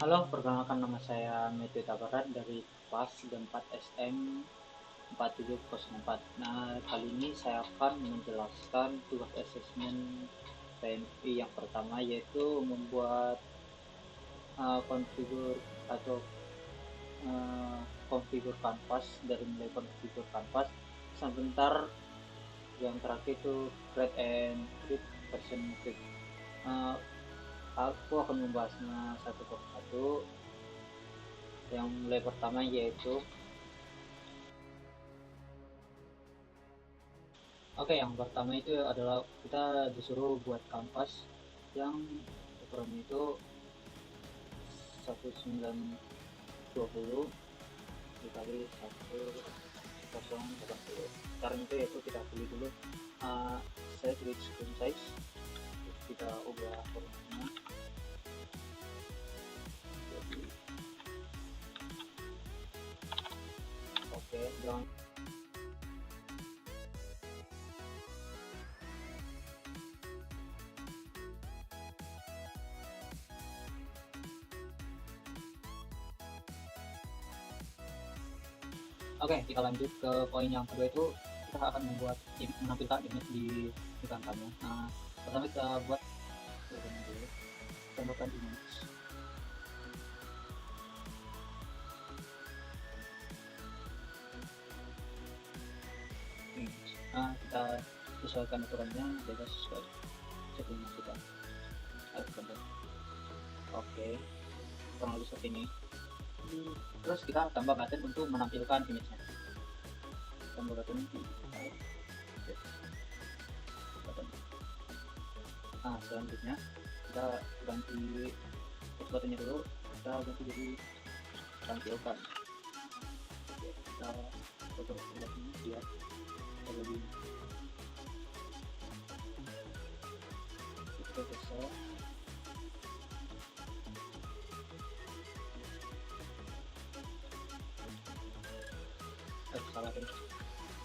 Halo, perkenalkan nama saya Meteo Tabarat dari PAS 4 SM 4704. Nah, kali ini saya akan menjelaskan tugas asesmen PMI yang pertama, yaitu membuat konfigur atau konfigur kanvas. Dari mulai konfigur kanvas sebentar, yang terakhir itu create and create version movie. Uh, aku akan membahasnya satu persatu. Yang mulai pertama yaitu Oke, yang pertama itu adalah kita disuruh buat kanvas yang ukurannya itu 1920 dikali 1080. Karena itu yaitu kita pilih dulu size with screen size. Terus kita ubah formatnya jadi oke. Oke, kita lanjut ke poin yang kedua, itu kita akan menampilkan image di kampanye. Nah, pertama kita buat dulu, tambahkan image. Nah, kita sesuaikan ukurannya bebas sesuai settingan kita. Oke, kurang lebih seperti ini. Terus kita tambah button untuk menampilkan image-nya. Tambah button button. Nah, selanjutnya kita ganti text buttonnya dulu. Kita ganti jadi tampilkan. Kita foto buttonnya biar lebih kita geser. Salah ini.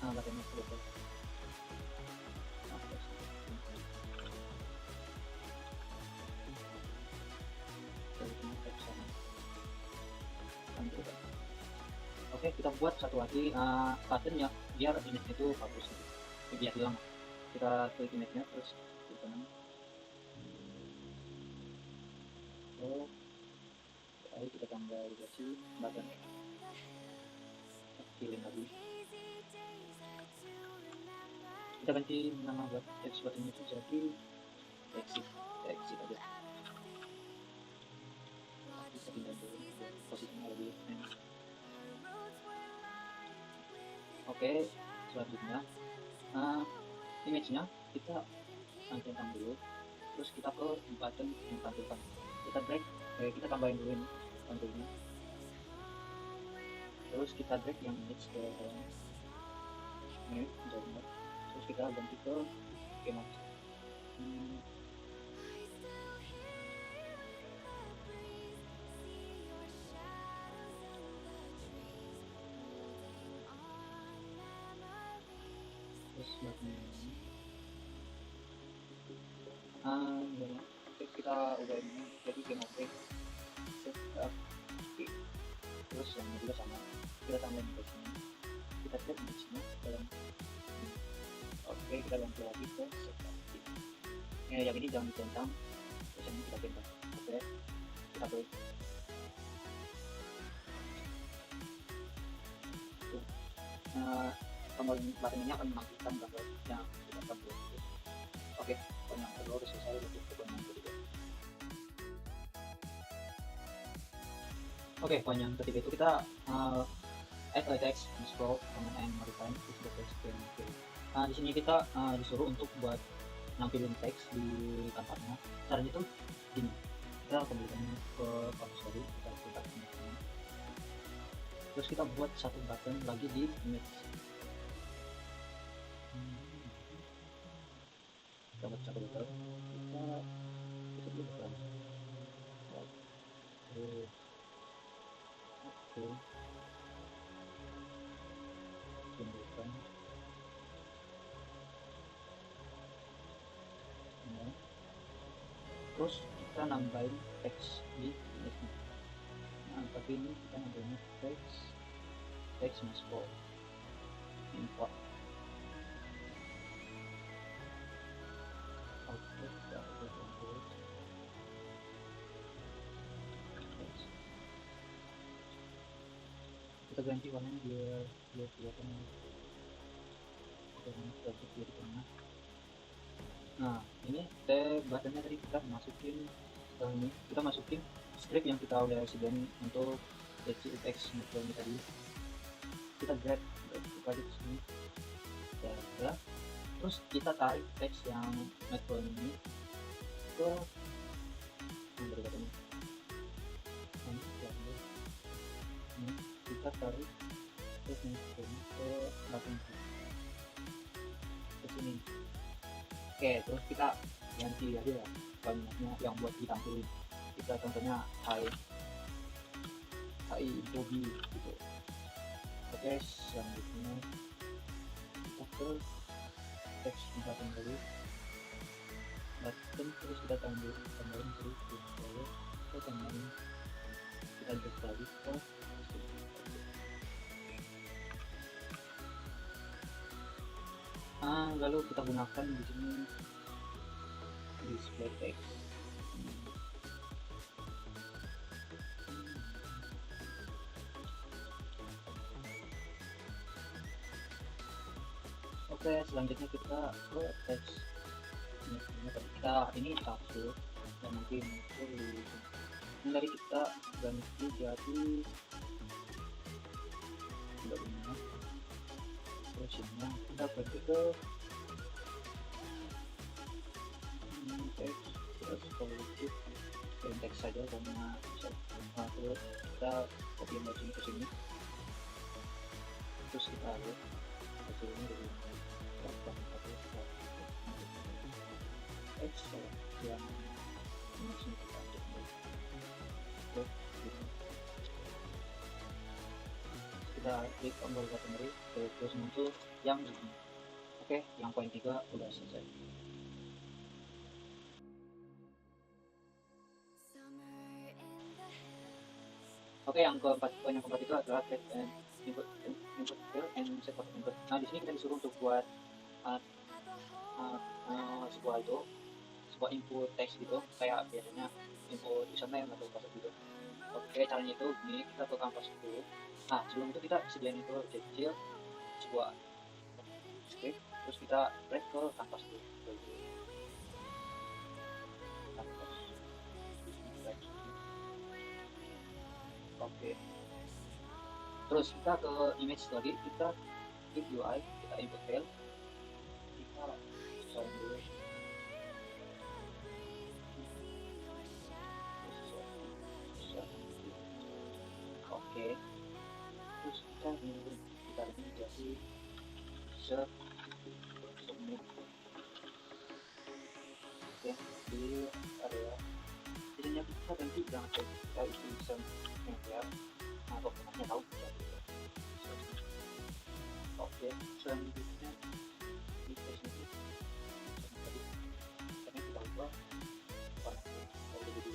Nah, buttonnya selesai. Oke, kita buat satu lagi buttonnya biar image itu bagus, biar hilang. Kita klik image-nya, terus di kanan. Lalu kita tambah durasi button, pilih lagi. Kita ganti nama buat text button itu jadi exit aja. Kita pindah dulu posisinya lebih enak. Oke, selanjutnya image-nya kita tampilkan dulu, terus kita ke button yang tampilkan, kita drag, kita tambahin dulu ini contohnya, terus kita drag yang image ke ini jauh, terus kita ganti ke image. Terus ya, terus kita udah ini jadi game oke. Terus yang juga sama, kita tambahin ke sini, kita cek image-nya dalam. Oke, kita ganti lagi ke seperti yang ini jangan dicentang, terus ini kita centang. Oke, kita klik. Tombol button ini akan menampilkan gambar yang kita tampilkan. Oke, poin yang kedua sudah selesai. Untuk poin yang ketiga. Oke, poin yang ketiga itu kita add a text, scroll, comment, and modify to the text. Di sini kita disuruh untuk buat nampilin teks di kantornya. Caranya itu gini, kita kembalikan ke kanvas tadi, kita buka image-nya, terus kita buat satu button lagi di image. Kita buat satu button, kita dulu kan. Oke, tunjukkan. Terus kita nambahin teks di image-nya. Nah, tapi ini kita namanya text masuk import output output input text. Kita ganti warnanya biar kelihatan kita ganti di tengah. Nah, ini buttonnya tadi kita masukin ini kita masukin script yang kita udah sediain untuk text ini tadi. Kita drag ke sini ya. Terus kita tarik teks yang metode ini ke ini. Kita tarik teks ini ke button ke sini. Oke, terus kita ganti aja ya kalimatnya yang buat ditampilin. Kita contohnya hi Bobby gitu. Oke, selanjutnya kita ke teks button dulu, button terus kita tambahin terus lalu kita tambahin, kita drag lagi ke lalu kita gunakan di sini display text. Oke, selanjutnya kita ke teks. Ini tafsir dan nanti muncul di ini tadi kita ganti jadi barunya versionnya kita ganti ke teks terus politik dan teks saja karena terus kita copy image ke sini terus kita lihat hasilnya dari teks yang masih kita kita klik tombol button terus muncul yang ini. Oke, yang poin 3 udah selesai. Oke, yang keempat, poin yang keempat itu adalah create and input field and set of input. Nah, di sini kita disuruh untuk buat sebuah input teks gitu, kayak biasanya input username atau password gitu. Oke, caranya itu gini, kita ke kanvas dulu. Nah, sebelum itu kita sediain itu kecil sebuah script, terus kita drag ke kanvas dulu. Oke, terus kita ke image lagi, kita klik UI, kita input file, kita sesuaikan dulu. Oke, terus kita ini jadi submit. Oke, di area jadinya kita ganti jangan kita isi bisa ya atau pokoknya tahu jadi. Oke, selanjutnya di sini tadi karena kita ubah warna kalau jadi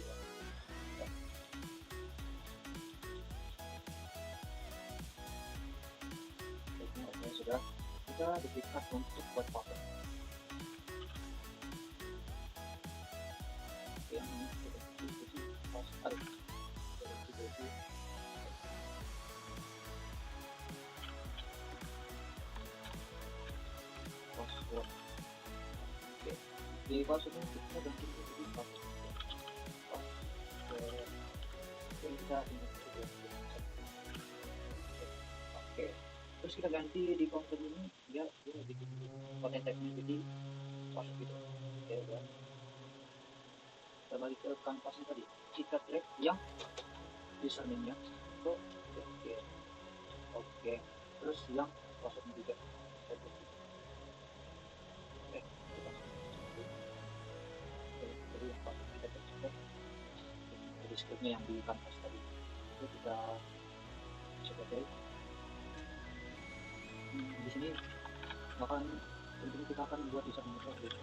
oke, sudah kita diberikan untuk buat foto yang pas tarik password. Oke, di passwordnya kita ganti jadi password kita ini. Oke, terus kita ganti di konten ini dia bikin konten teksnya jadi password gitu. Oke, udah kita balik ke kanvasnya tadi, kita drag yang username-nya ke oke, terus yang passwordnya juga jadi yang password kita tersebut jadi scriptnya yang di kanvas tadi itu kita sebagai di sini bahkan tentunya kita akan buat username itu itu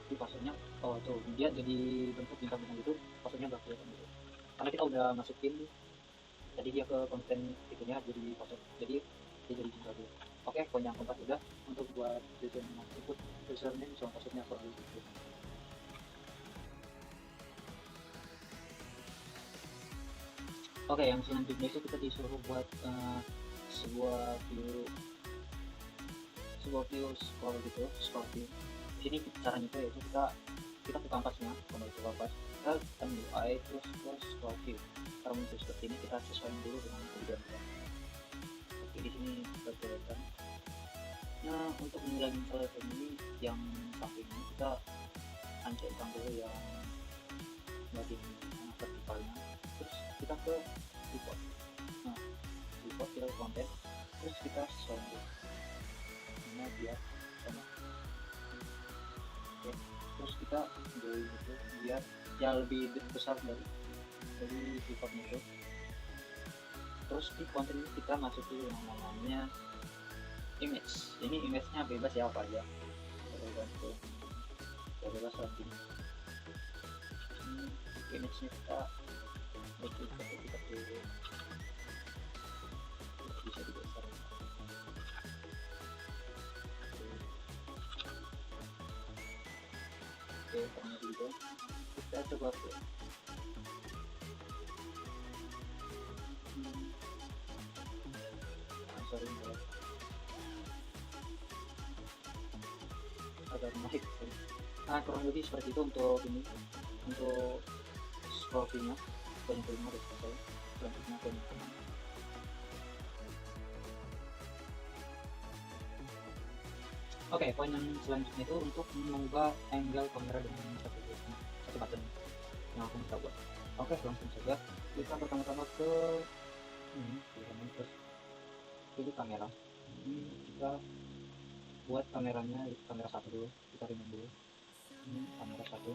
di passwordnya itu dia jadi bentuk bintang-bintang itu passwordnya nggak kelihatan gitu. karena kita udah masukin tadi dia ke konten itunya jadi kosong, jadi dia jadi jumlah dulu. Oke, poin yang keempat udah. Untuk buat username input username sama passwordnya selalu gitu. Oke, yang selanjutnya itu kita disuruh buat sebuah view scroll gitu, scroll view. Di sini caranya itu yaitu kita ke kampasnya, kembali ke kampas, kita tekan UI terus ke scroll view. Kalau muncul seperti ini kita sesuaikan dulu dengan tujuan kita. Oke, di sini kita kelihatan. Nah, untuk mengulangi salah ini yang samping ini kita ancetkan dulu yang bagian vertikalnya, terus kita ke report. Nah, report kita ke konten, terus kita sesuaikan dulu ini biar sama. Oke, terus kita dari itu biar ya lebih besar dari reportnya itu. Terus di konten ini kita masukin yang namanya image. Ini image-nya bebas ya, apa aja bebas lagi. Image-nya kita pilih, bisa digeser. Oke, karena gitu kita coba ke sorry ya, agak naik. Nah, kurang lebih seperti itu untuk ini, untuk scrollnya. Poin kelima udah selesai. Selanjutnya poin keenam. Oke, poin yang selanjutnya itu untuk mengubah angle kamera dengan satu button yang akan kita buat. Oke, langsung saja kita pertama-tama ke ini, terus pilih kamera. Kita buat kameranya kamera satu dulu, kita remove dulu. Ini kamera satu.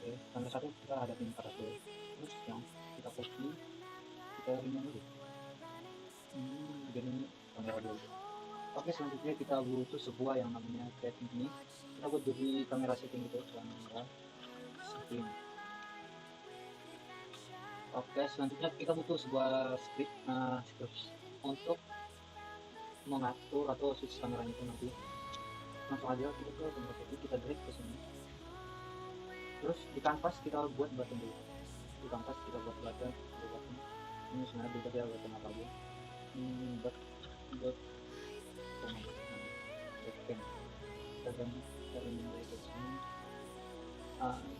Oke, kamera satu kita hadapin ke atas dulu. Terus yang kita copy, kita remove dulu. Jadi kamera dulu. Oke, selanjutnya kita butuh sebuah yang namanya setting ini. Kita buat jadi kamera setting itu, kamera setting. Oke, selanjutnya kita butuh sebuah script untuk mengatur atau switch kameranya itu nanti. Langsung aja kita ke kamera setting, kita drag ke sini. Terus di kanvas kita buat button dulu. Di kanvas kita buat button. Ini sebenarnya bebas ya button apa aja. Buat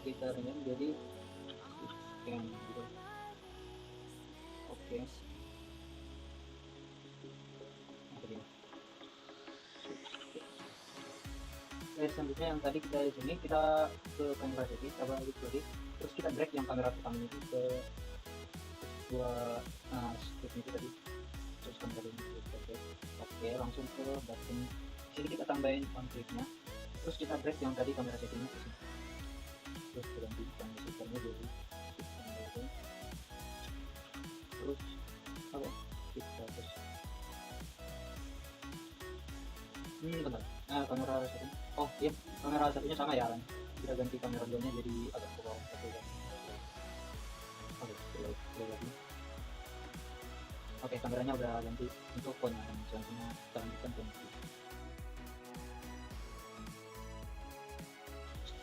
kita renam jadi scan gitu. Oke, selanjutnya yang tadi kita di sini kita ke kamera jadi kita balik lagi, terus kita drag yang kamera pertama itu ke dua strip itu tadi, terus kamera ini. Oke, langsung ke button sini kita tambahin konfliknya, terus kita drag yang tadi kamera settingnya ke sini, terus ganti kamera settingnya jadi itu, terus apa kita terus benar. Nah, kamera setting, oh iya, kamera satunya sama ya kan, kita ganti kamera duanya jadi agak ke bawah satu kan. Oke, lagi. Oke, kameranya udah ganti. Untuk poin yang selanjutnya kita lanjutkan poin.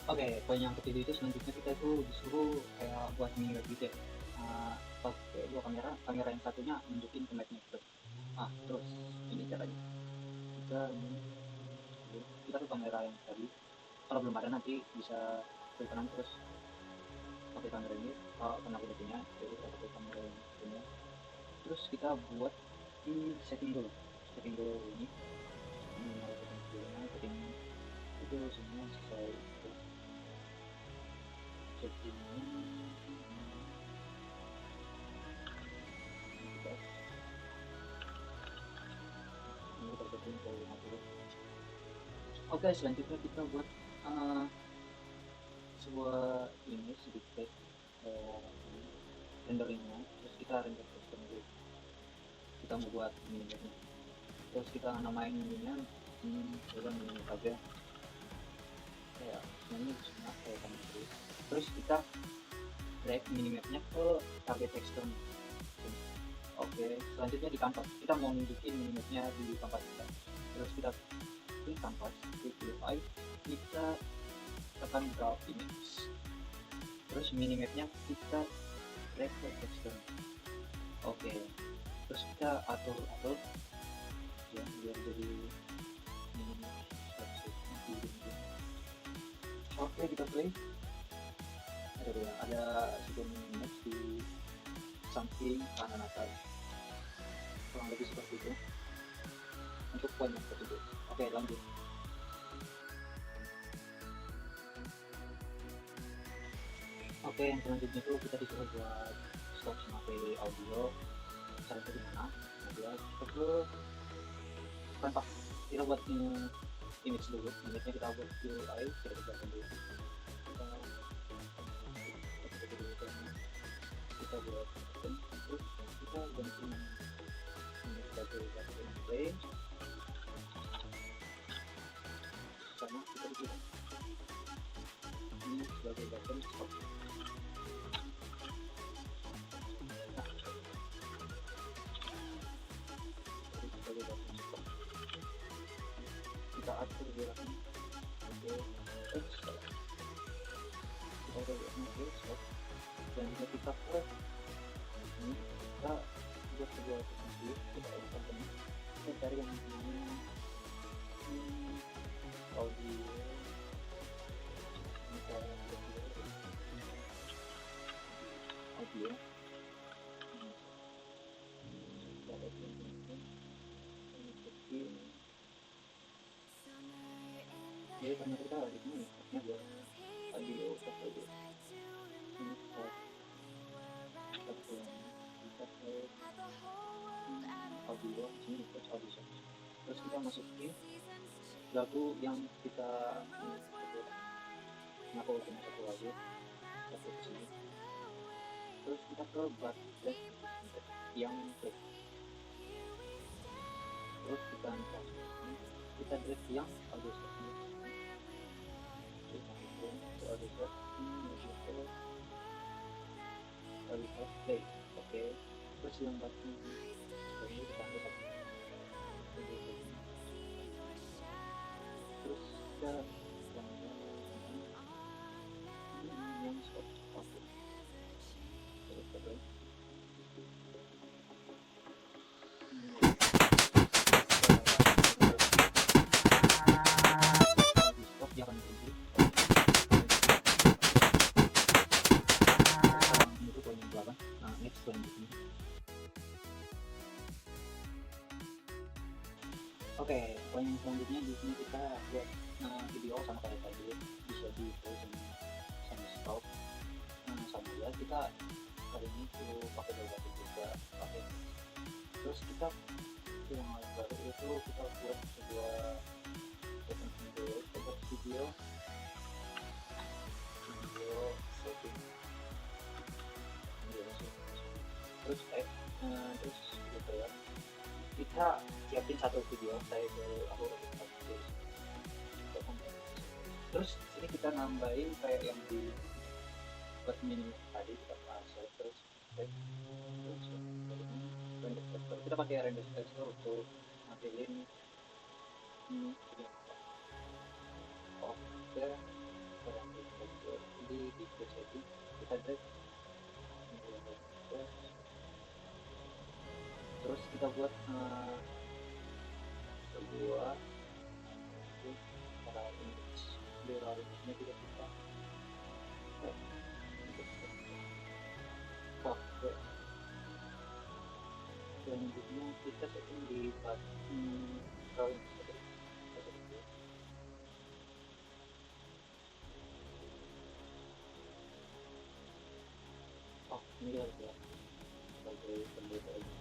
Oke, poin yang ketiga itu selanjutnya kita itu disuruh kayak buat mirror gitu ya. Pakai dua kamera yang satunya nunjukin ke mapnya gitu. Terus ini caranya. Kita ke kamera yang tadi. Kalau belum ada nanti bisa ke kanan terus pakai kamera ini. Karena udah punya, jadi kita pakai kamera yang punya. Terus kita buat setting dulu ini setting itu semua sesuai setting Oke, selanjutnya kita buat sebuah ini sedikit renderingnya, terus kita render custom dulu. Kita membuat ini, terus kita namain ininya ini aja kayak ini semua kayak terus kita drag minimapnya ke target teksturnya. Oke, selanjutnya di kanvas kita mau nunjukin minimapnya di kanvas kita. Terus kita klik kanvas, klik UI, kita tekan draw image. Terus minimapnya kita drag ke tekstur. Oke, terus kita atur ya biar jadi minimap. Oke, kita play. Ada sebuah minimap di samping kanan atas, kurang lebih seperti itu untuk poin yang tersebut. Oke, lanjut. Oke, yang selanjutnya itu kita disuruh buat stop sama play audio. Caranya gimana? Nah, kita ke kanvas, kita buat image dulu. Image-nya kita buat UI, kita buat dulu. Kita buat terus kita ganti ini sebagai button play, sama kita bikin ini sebagai button stop. Ini sebagai button stop, kita atur jaraknya. Oke, stop. Kita udah buat stop, dan kita play ini kita buat sebuah posisi, kita edit ini, kita cari yang ini audio, audio jadi karena kita di sini ya buat audio audio ini audio sini terus audio, terus kita masukin lagu yang kita aku cuma satu lagu satu sini, terus kita ke button yang play, terus kita kita drag yang audio ini, audio play. Oke, terus yang button ini kita angkat, terus kita yang stop. Oke, terus kita stop, jangan berhenti. Itu poin yang berapa? Nah, next poin di sini. Oke, poin yang selanjutnya di sini kita buat video sama kayak tadi, bisa di pause sama stop. Sama ya, kita kali ini tuh pakai data juga pakai. Terus kita yang baru itu kita buat sebuah video setting, terus terus gitu ya, kita siapin satu video saya ke aku terus sini kita nambahin kayak yang di buat mini tadi, kita pasang terus kita pakai render texture untuk ngambilin ini di setting, kita drag terus kita buat sebuah image, blur image-nya kita oke, selanjutnya kita setting di drawing ini ya sebagai pendeta ini.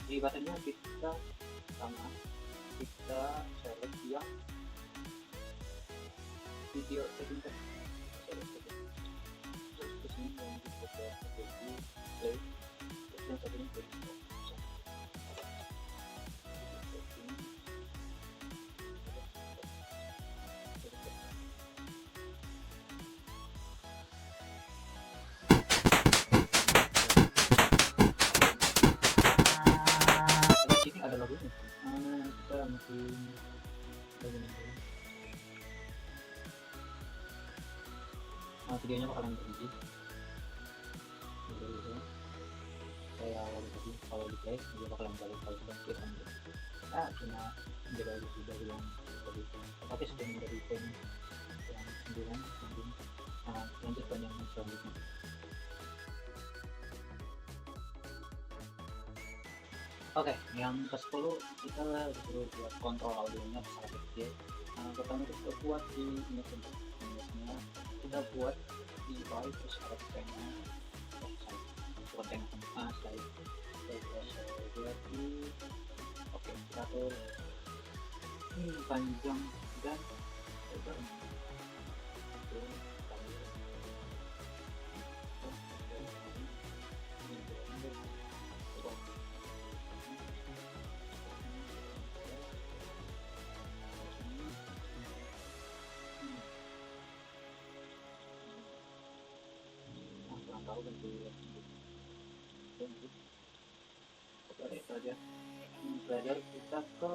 Di buttonnya kita sama, kita select yang video setting, videonya bakalan berhenti jadi kayak awal tadi kalau di play dia bakalan balik kalau sudah kita ambil cuma menjadi sudah bilang tadi tapi sudah menjadi poin yang 9 mungkin lanjut poin yang selanjutnya. Oke, yang ke-10 kita disuruh buat kontrol audionya secara kecil. Pertama kita buat di image-nya kita buat di file terus ada pennya bukan pennya slide buat di oke kita atur ini panjang dan lebar tahu kan itu aja. Belajar kita ke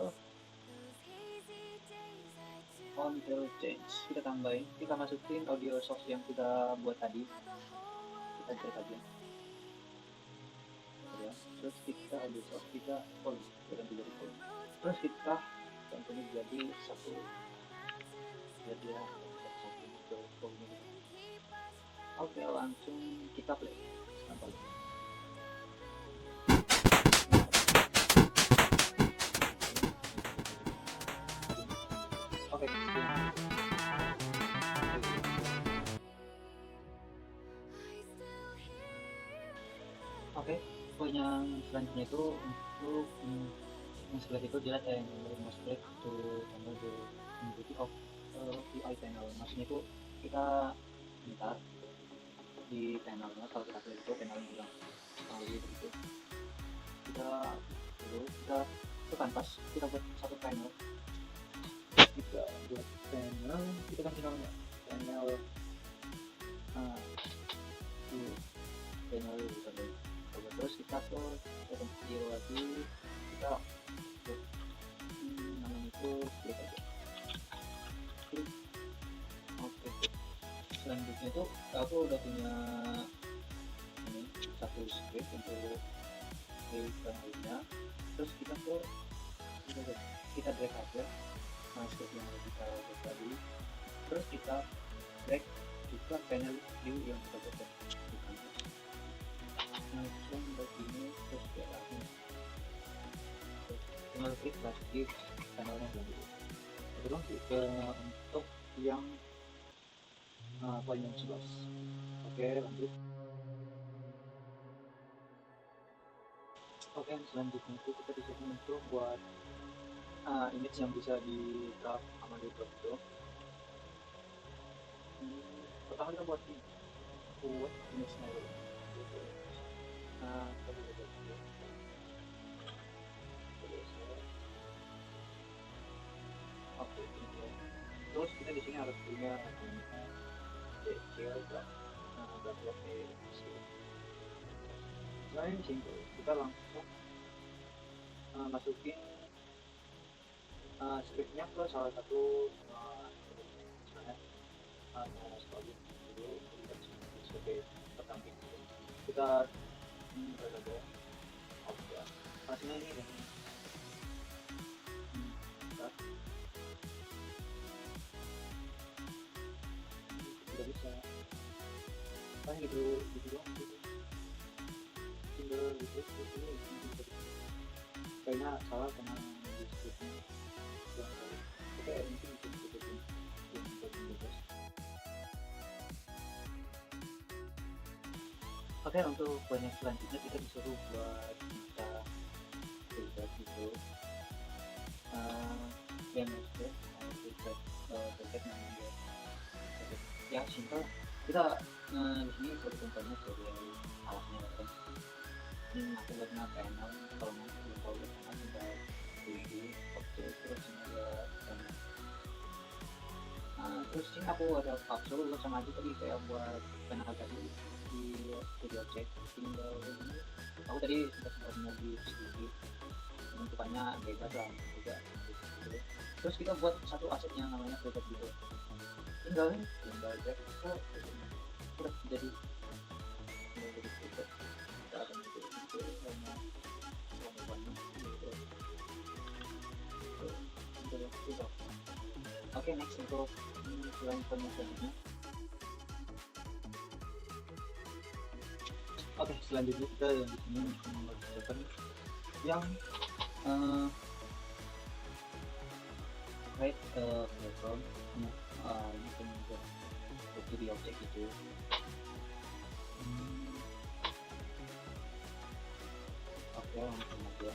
control change, kita tambahin, kita masukin audio source yang kita buat tadi, kita cek aja ya. Terus kita audio source kita ganti jadi full, terus kita tentunya jadi satu jadi satu. Oke, langsung kita play. Sampai. Oke. Oke, poin yang selanjutnya itu untuk yang sebelah itu dia yang mouse click to panel the beauty of UI panel. Maksudnya itu kita minta di panelnya kalau kita klik itu panelnya bilang gitu kita ke kanvas, kita buat satu panel, kita buat panel, kita ganti namanya panel panel bisa deh. Terus kita ke video lagi, kita namanya itu klik aja klik. Oke, selanjutnya itu aku udah punya ini satu script untuk panelnya. Terus kita drag aja script yang kita buat tadi, terus kita drag juga panel view yang kita buat langsung begini. Terus kita langsung tinggal klik lagi panelnya dulu. Terus untuk yang poin yang 11. Oke, lanjut. Oke, selanjutnya itu kita disuruh untuk buat image yang bisa di drag sama di drop itu. Pertama kita buat image nya dulu. Oke, terus kita di sini harus punya nah ini simpel, kita langsung masukin scriptnya ke salah satu sebagai pertamping. Kita berada pasnya ini dan tidak bisa paling gitu doang gitu tinggal gitu kayaknya salah karena di scriptnya oke mungkin itu yang bebas. Oke, untuk poin yang selanjutnya kita disuruh buat kita bebas gitu yang maksudnya bebas namanya yang simpel. Kita di sini buat contohnya sebagai alasnya kan aku buatnya panel, kalau mau buat panel tinggal pilih objek terus ini ada panel. Terus ini aku ada kapsul sama aja tadi kayak buat panel tadi di studio objek, tinggal ini aku tadi sempat di sedikit bentukannya bebas lah juga gitu. Terus kita buat satu aset yang namanya project gitu, tinggal drag ke jadi kita akan itu hanya banyak gitu. Oke, next untuk selain selanjutnya. Oke, selanjutnya kita yang di sini mengerjakan yang create background mungkin untuk di objek itu. Oke, langsung aja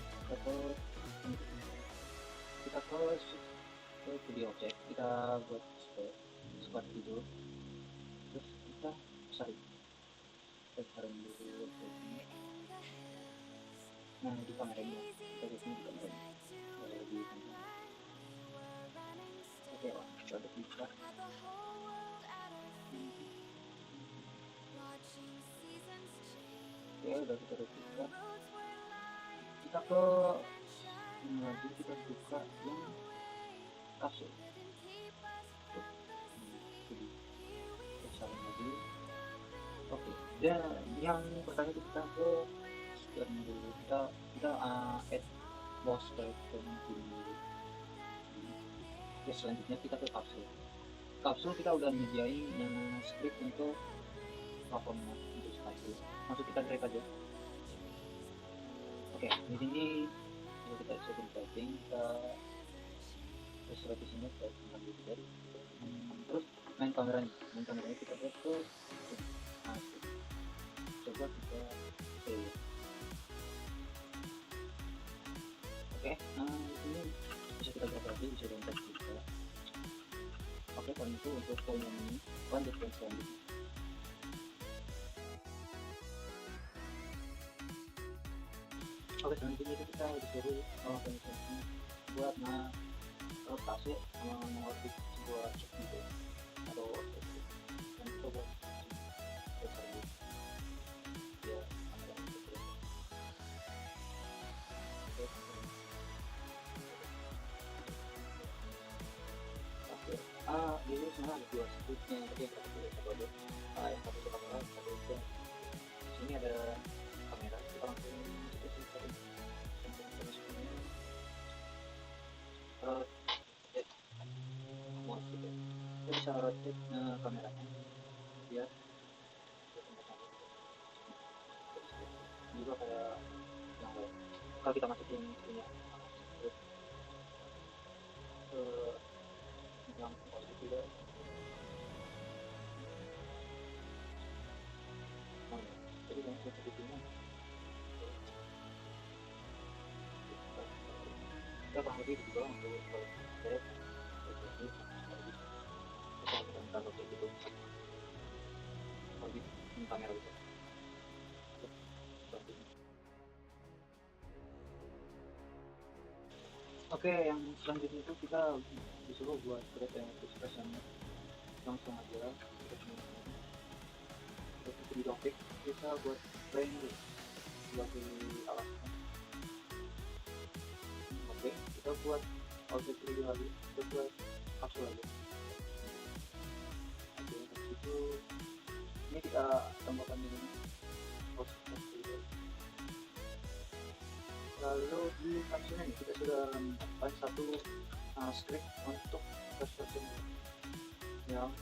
kita ke video objek, kita buat seperti itu, terus kita cari dulu. Nah, di kameranya kita di sini di oke, kita ada bisa ya udah kita buka, kita ke lagi kita buka yang kasur lagi. Oke, dan yang pertama kita ke dulu, kita add mouse background dulu. Ya, selanjutnya kita ke kapsul kita udah nyediain yang script untuk platformnya untuk kapsul, langsung kita drag aja. Oke, di sini kita setting setting, kita terus di sini kita ambil dari terus main kameranya kita buat ke coba kita play. Oke, ini bisa kita berarti bisa download juga. Oke, kalau itu untuk volume ini lanjut ke selanjutnya. Oke, selanjutnya kita disuruh buat rotasi mengorbit sebuah objek gitu atau dan kita buat ya ini sebenarnya ada dua sudutnya, tapi yang satu yang satu kamera, satu itu sini ada kamera. Kita langsung kita bisa rotate kameranya biar juga kayak yang lain. Kalau kita masukin punya yang positif juga, jadi yang positifnya kita panggil di bawah untuk saya kalau gitu orbit kamera bisa. Oke, yang selanjutnya itu kita disuruh buat create expression, langsung aja untuk di topik kita buat frame dulu sebagai alasnya. Oke, kita buat objek ini lagi, kita buat kapsul lagi. Oke, dari situ ini kita tambahkan ini lalu di kapsulnya ini kita sudah menambahkan satu script untuk expression yang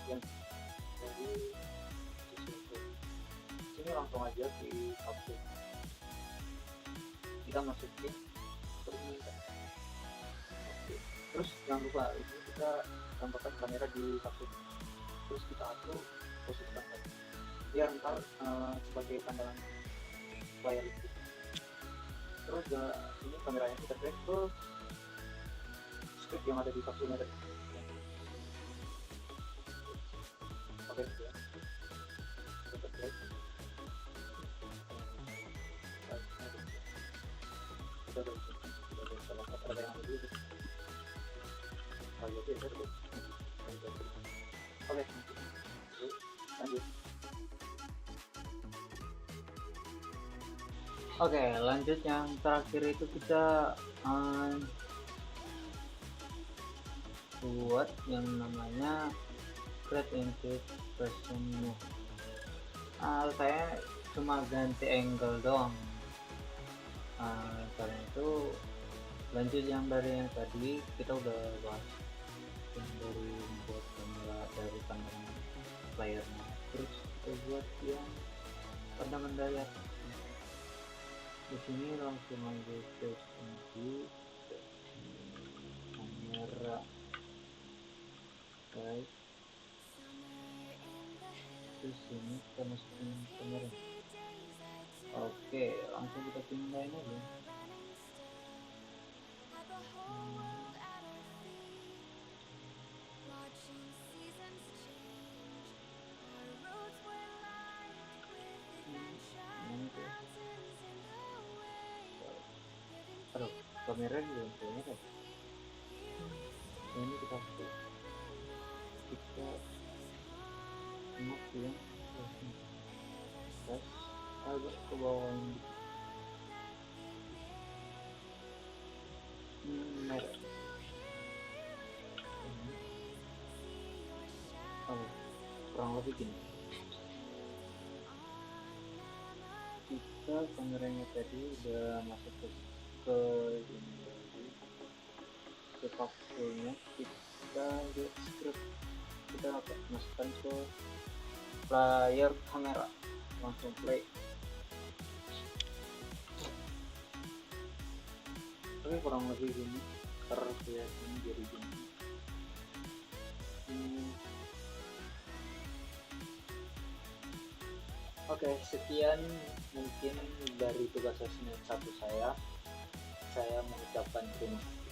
dari sini langsung aja di kapsul kita masukin permintaan. Oke, terus jangan lupa ini kita tambahkan kamera di kapsul, terus kita atur posisi kamera biar ntar sebagai pandangan layar itu. Terus ini kameranya kita drag ke script yang ada di kapsulnya tadi. Oke, ya. Kita drag. Kita ada salah satu ada yang dulu. Kalau itu ya, oke, lanjut. Oke, lanjut yang terakhir itu kita buat yang namanya create into personnya. Saya cuma ganti angle doang. Karena itu lanjut yang dari yang tadi kita udah bahas yang dari membuat kamera dari pandangan layarnya, terus kita buat yang pandangan dari atas. Di sini langsung aja ke sini kamera, guys. Terus sini kita masukin kamera. Oke, langsung kita pindahin aja. Aduh, kamera belum kamera. Ini kita enak ya. Terus agak ke bawah ini. Merah. Kurang lebih gini. Kita kameranya tadi udah masuk ke ini, ke kapsulnya. Kita lihat script, kita masukkan ke layar kamera, langsung play. Tapi kurang lebih gini, terlihatnya jadi gini. Oke, sekian mungkin dari tugas assignment 1 saya. Saya mengucapkan terima kasih.